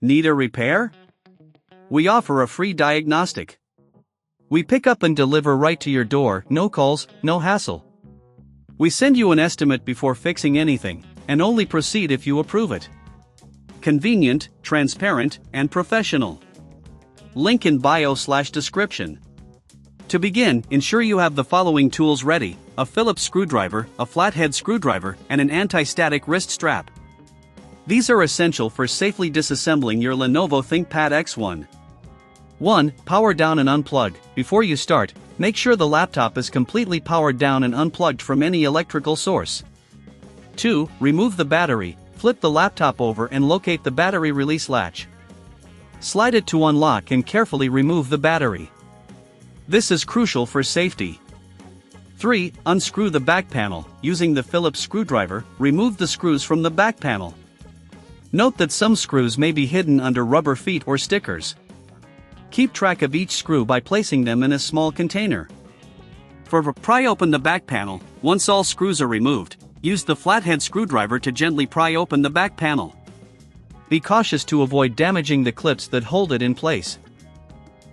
Need a repair? We offer a free diagnostic. We pick up and deliver right to your door, no calls, no hassle. We send you an estimate before fixing anything, and only proceed if you approve it. Convenient, transparent, and professional. Link in bio/description. To begin, ensure you have the following tools ready: a Phillips screwdriver, a flathead screwdriver, and an anti-static wrist strap. These are essential for safely disassembling your Lenovo ThinkPad X1. 1. Power down and unplug. Before you start, make sure the laptop is completely powered down and unplugged from any electrical source. 2. Remove the battery. Flip the laptop over and locate the battery release latch. Slide it to unlock and carefully remove the battery. This is crucial for safety. 3. Unscrew the back panel. Using the Phillips screwdriver, remove the screws from the back panel. Note that some screws may be hidden under rubber feet or stickers. Keep track of each screw by placing them in a small container. Pry open the back panel. Once all screws are removed, use the flathead screwdriver to gently pry open the back panel. Be cautious to avoid damaging the clips that hold it in place.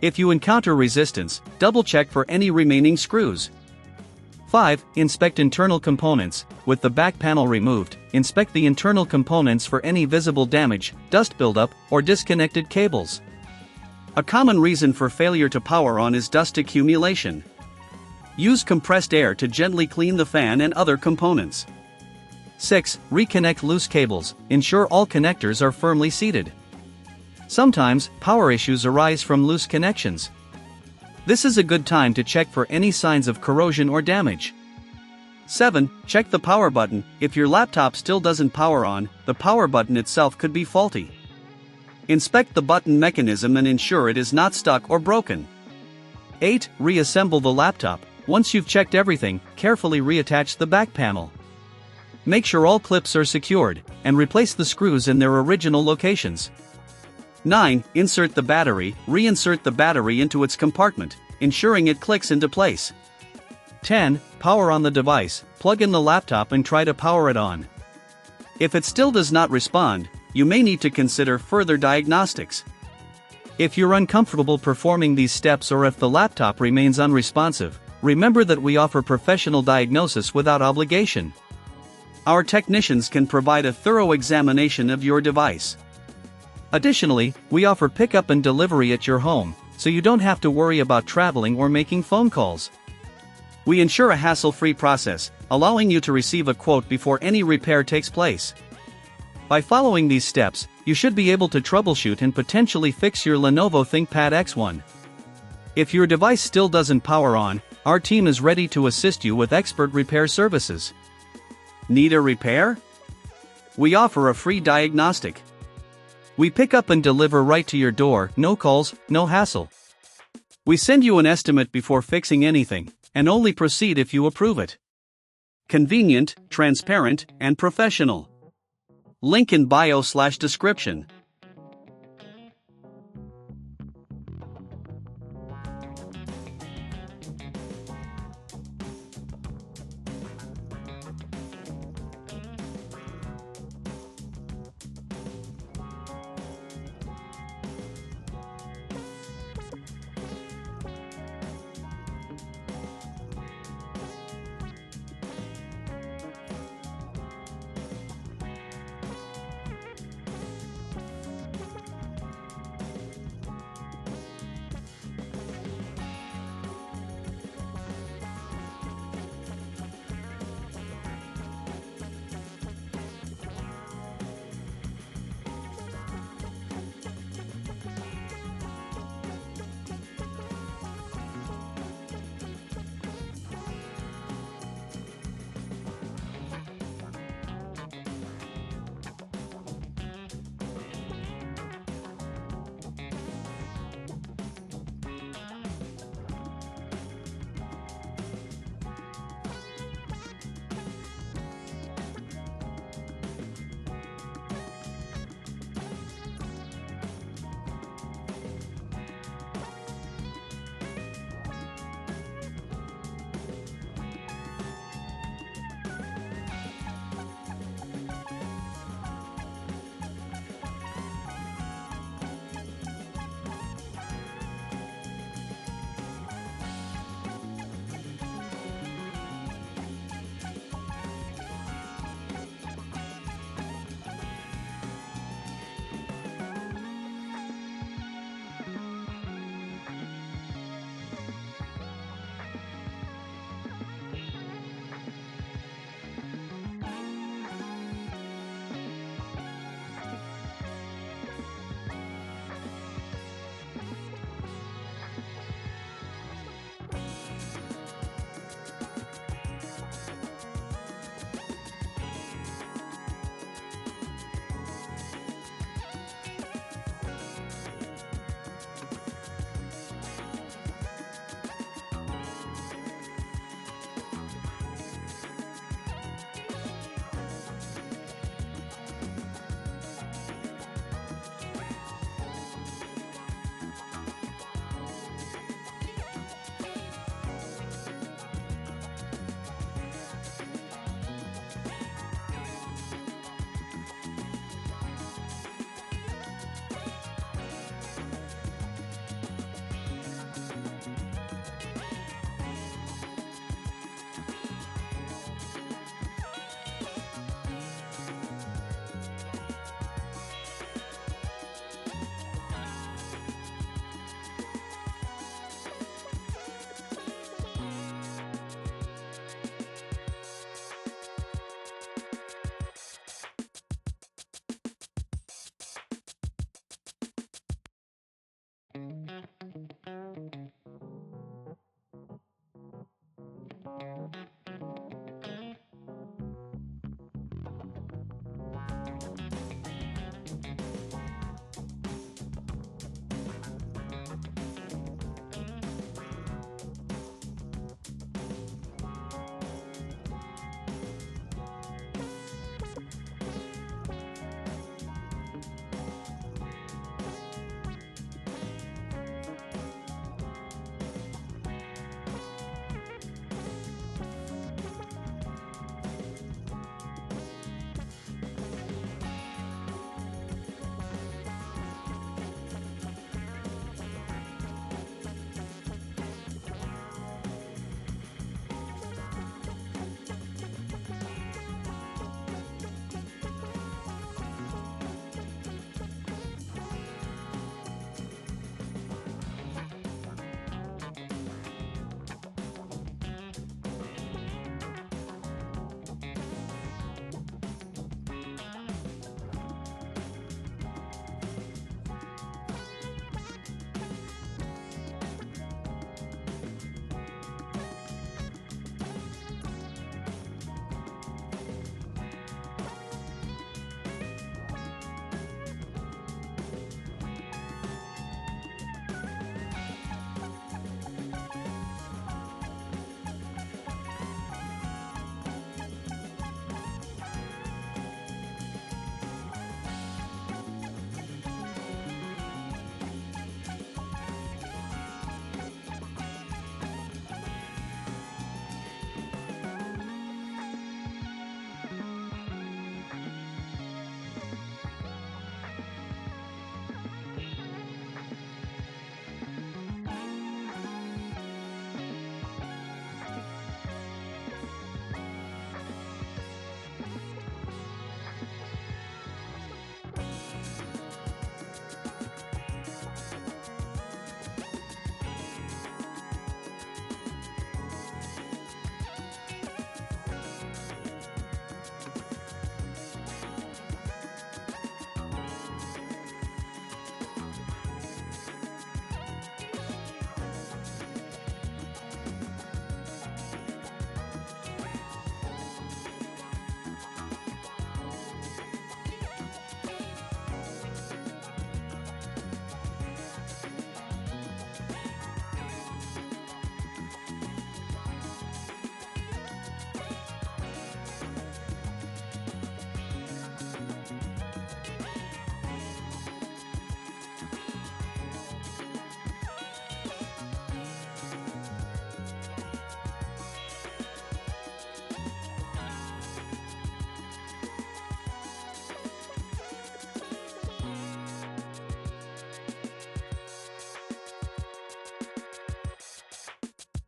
If you encounter resistance, double-check for any remaining screws. 5. Inspect internal components. With the back panel removed, inspect the internal components for any visible damage, dust buildup, or disconnected cables. A common reason for failure to power on is dust accumulation. Use compressed air to gently clean the fan and other components. 6. Reconnect loose cables. Ensure all connectors are firmly seated. Sometimes, power issues arise from loose connections. This is a good time to check for any signs of corrosion or damage. 7. Check the power button. If your laptop still doesn't power on, the power button itself could be faulty. Inspect the button mechanism and ensure it is not stuck or broken. 8. Reassemble the laptop. Once you've checked everything, carefully reattach the back panel. Make sure all clips are secured, and replace the screws in their original locations. 9. Insert the battery. Reinsert the battery into its compartment, ensuring it clicks into place. 10. Power on the device. Plug in the laptop and try to power it on. If it still does not respond, you may need to consider further diagnostics. If you're uncomfortable performing these steps or if the laptop remains unresponsive, remember that we offer professional diagnosis without obligation. Our technicians can provide a thorough examination of your device. Additionally, we offer pickup and delivery at your home, so you don't have to worry about traveling or making phone calls. We ensure a hassle-free process, allowing you to receive a quote before any repair takes place. By following these steps, you should be able to troubleshoot and potentially fix your Lenovo ThinkPad X1. If your device still doesn't power on, our team is ready to assist you with expert repair services. Need a repair? We offer a free diagnostic. We pick up and deliver right to your door, no calls, no hassle. We send you an estimate before fixing anything, and only proceed if you approve it. Convenient, transparent, and professional. Link in bio/description.